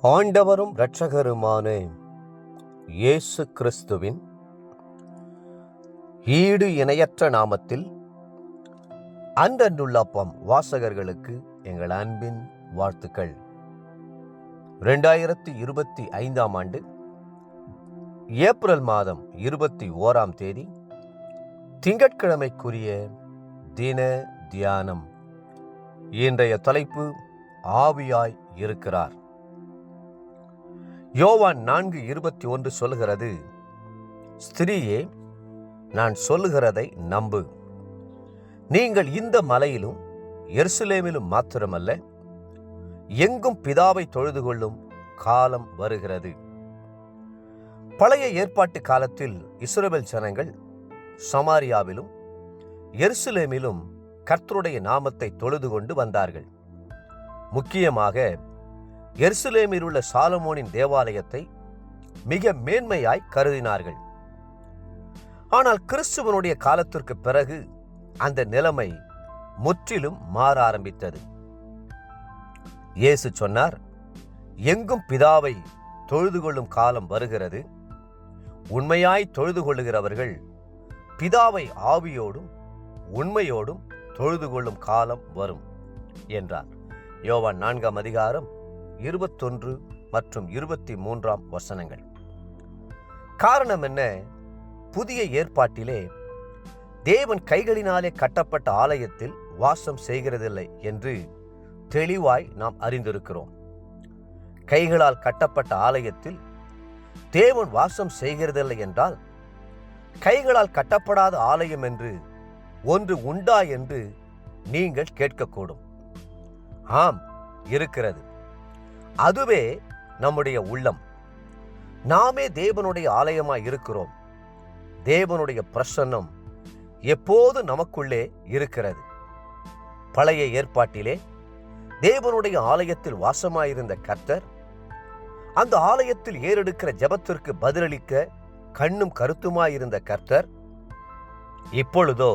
ஆண்டவரும் இரட்சகருமான இயேசு கிறிஸ்துவின் ஈடு இணையற்ற நாமத்தில் அன்றன்றுள்ள அப்பம் வாசகர்களுக்கு எங்கள் அன்பின் வாழ்த்துக்கள். 2025 ஆண்டு ஏப்ரல் மாதம் 21 தேதி திங்கட்கிழமைக்குரிய தின தியானம். இன்றைய தலைப்பு ஆவியாய் இருக்கிறார். யோவான் 4:21 சொல்கிறது, ஸ்திரீயே, நான் சொல்லுகிறதை நம்பு. நீங்கள் இந்த மலையிலும் எருசலேமிலும் மாத்திரமல்ல, எங்கும் பிதாவை தொழுது கொள்ளும் காலம் வருகிறது. பழைய ஏற்பாட்டு காலத்தில் இஸ்ரவேல் ஜனங்கள் சமாரியாவிலும் எருசலேமிலும் கர்த்தருடைய நாமத்தை தொழுது கொண்டு வந்தார்கள். முக்கியமாக எருசலேமில் உள்ள சாலமோனின் தேவாலயத்தை மிக மேன்மையாய் கருதினார்கள். ஆனால் கிறிஸ்துவனுடைய காலத்திற்கு பிறகு அந்த நிலைமை முற்றிலும் மாற ஆரம்பித்தது. இயேசு சொன்னார், எங்கும் பிதாவை தொழுது கொள்ளும் காலம் வருகிறது. உண்மையாய் தொழுது கொள்ளுகிறவர்கள் பிதாவை ஆவியோடும் உண்மையோடும் தொழுது கொள்ளும் காலம் வரும் என்றார். யோவான் 4:21 மற்றும் 23 காரணம் என்ன? புதிய ஏற்பாட்டிலே தேவன் கைகளினாலே கட்டப்பட்ட ஆலயத்தில் வாசம் செய்கிறதில்லை என்று தெளிவாய் நாம் அறிந்திருக்கிறோம். கைகளால் கட்டப்பட்ட ஆலயத்தில் தேவன் வாசம் செய்கிறதில்லை என்றால், கைகளால் கட்டப்படாத ஆலயம் என்று ஒன்று உண்டா என்று நீங்கள் கேட்கக்கூடும். ஆம், இருக்கிறது. அதுவே நம்முடைய உள்ளம். நாமே தேவனுடைய ஆலயமாய் இருக்கிறோம். தேவனுடைய பிரசன்னம் எப்போது நமக்குள்ளே இருக்கிறது. பழைய ஏற்பாட்டிலே தேவனுடைய ஆலயத்தில் வாசமாயிருந்த கர்த்தர், அந்த ஆலயத்தில் ஏறெடுக்கிற ஜெபத்திற்கு பதிலளிக்க கண்ணும் கருத்துமாயிருந்த கர்த்தர், இப்பொழுதோ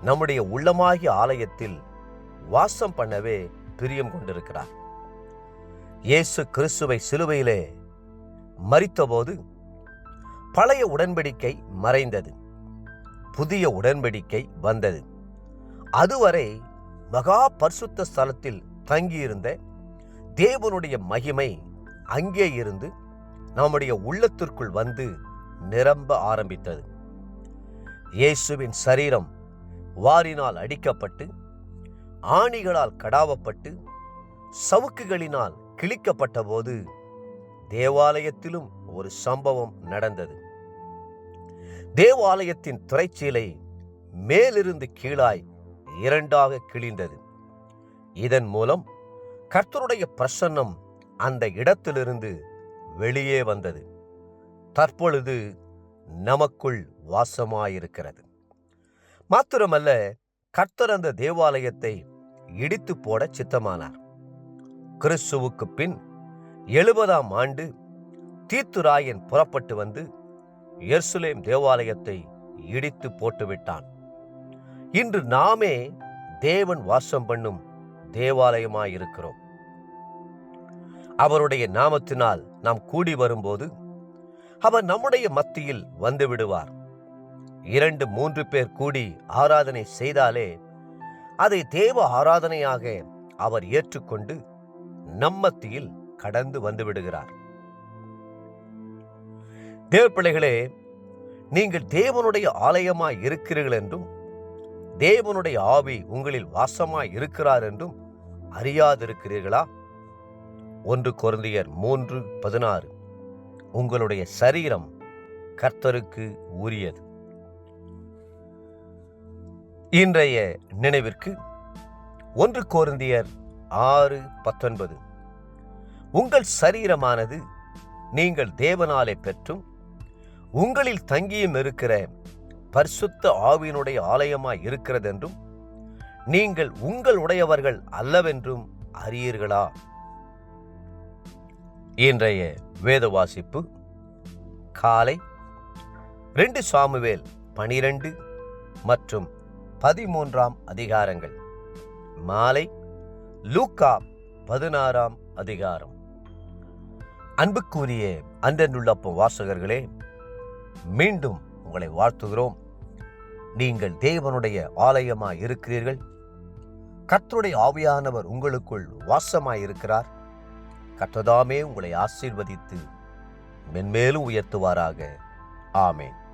நம்முடைய உள்ளமாகிய ஆலயத்தில் வாசம் பண்ணவே பிரியம் கொண்டிருக்கிறார். இயேசு கிறிஸ்துவை சிலுவையிலே மரித்தபோது பழைய உடன்படிக்கை மறைந்தது, புதிய உடன்படிக்கை வந்தது. அதுவரை மகா பரிசுத்த ஸ்தலத்தில் தங்கியிருந்த தேவனுடைய மகிமை அங்கே இருந்து நம்முடைய உள்ளத்திற்குள் வந்து நிரம்ப ஆரம்பித்தது. இயேசுவின் சரீரம் வாரினால் அடிக்கப்பட்டு, ஆணிகளால் கடாவப்பட்டு, சவுக்குகளினால் கிழிக்கப்பட்ட போது தேவாலயத்திலும் ஒரு சம்பவம் நடந்தது. தேவாலயத்தின் திரைச்சீலை மேலிருந்து கீழாய் 2 கிழிந்தது. இதன் மூலம் கர்த்தருடைய பிரசன்னம் அந்த இடத்திலிருந்து வெளியே வந்தது. தற்பொழுது நமக்குள் வாசமாயிருக்கிறது. மாத்திரமல்ல, கர்த்தர் அந்த தேவாலயத்தை இடித்து போட சித்தமானார். கிறிஸ்துவுக்கு பின் 70ஆம் ஆண்டு தீத்துராயன் புறப்பட்டு வந்து எருசலேம் தேவாலயத்தை இடித்து போட்டுவிட்டான். இன்று நாமே தேவன் வாசம் பண்ணும் தேவாலயமாயிருக்கிறோம். அவருடைய நாமத்தினால் நாம் கூடி வரும்போது அவர் நம்முடைய மத்தியில் வந்து விடுவார். 2-3 பேர் கூடி ஆராதனை செய்தாலே அதை தேவ ஆராதனையாக அவர் ஏற்றுக்கொண்டு நம்மத்தியில் கடந்து வந்து விடுகிறார். தேவ பிள்ளைகளே, நீங்கள் தேவனுடைய ஆலயமாய் இருக்கிறீர்கள் என்றும் தேவனுடைய ஆவி உங்களில் வாசமாய் இருக்கிறார் என்றும் அறியாதிருக்கிறீர்களா? 1 கொரிந்தியர் 3:16 உங்களுடைய சரீரம் கர்த்தருக்கு உரியது. இன்றைய நினைவிற்கு 1 கொரிந்தியர் 6:19 உங்கள் சரீரமானது நீங்கள் தேவனாலே பெற்றும் உங்களில் தங்கியும் இருக்கிற பரிசுத்த ஆவியினுடைய ஆலயமாய் இருக்கிறதென்றும் நீங்கள் உங்கள் உடையவர்கள் அல்லவென்றும் அறியீர்களா? இன்றைய வேத வாசிப்பு காலை 2 சாமுவேல் 12 மற்றும் 13 மாலை லூக்கா 16 அதிகாரம். அன்புக்குரிய அன்றென்றுள்ளப்பம் வாசகர்களே, மீண்டும் உங்களை வாழ்த்துகிறோம். நீங்கள் தேவனுடைய ஆலயமாய் இருக்கிறீர்கள். கர்த்தருடைய ஆவியானவர் உங்களுக்குள் வாசமாய் இருக்கிறார். கர்த்ததாமே உங்களை ஆசீர்வதித்து மென்மேலும் உயர்த்துவாராக. ஆமென்.